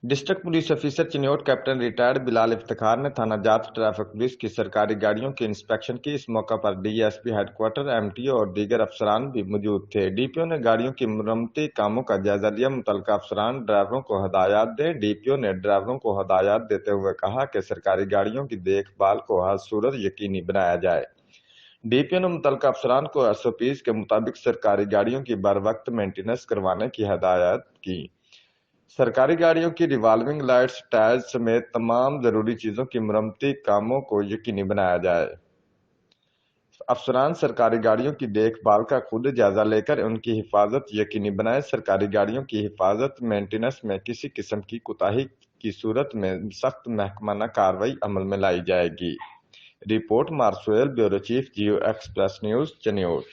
District police officer Chiniot captain retired Bilal Iftikhar ने थाना जात ट्रैफिक पुलिस की सरकारी गाड़ियों की इंस्पेक्शन की। इस मौका पर डीएसपी हेडक्वार्टर, एमटीओ और दीगर अफसरान भी मौजूद थे। डीपीओ ने गाड़ियों की मरम्मती कामों का जायजा लिया। मुतल्लिका अफसरान ड्राइवरों को हदायत दें। डीपीओ ने ड्राइवरों को हदायत देते हुए कहा कि सरकारी गाड़ियों की देखभाल को हर सूरत यकीनी बनाया जाए। डीपीओ ने मुतल्लिका अफसरान को एसओपीज के मुताबिक सरकारी गाड़ियों की बर वक्त मेंटेनेंस करवाने की हदायत की। सरकारी गाड़ियों की रिवाल्विंग लाइट्स, टायर्स समेत तमाम जरूरी चीजों की मरम्मती कामों को यकीनी बनाया जाए। अफसरान सरकारी गाड़ियों की देखभाल का खुद जायजा लेकर उनकी हिफाजत यकीनी बनाए। सरकारी गाड़ियों की हिफाजत मेंटेनेंस में किसी किस्म की कोताही की सूरत में सख्त महकमाना कार्रवाई अमल में लाई जाएगी। रिपोर्ट मार्सुएल, ब्यूरो चीफ, जियो एक्सप्रेस न्यूज, चिन्योट।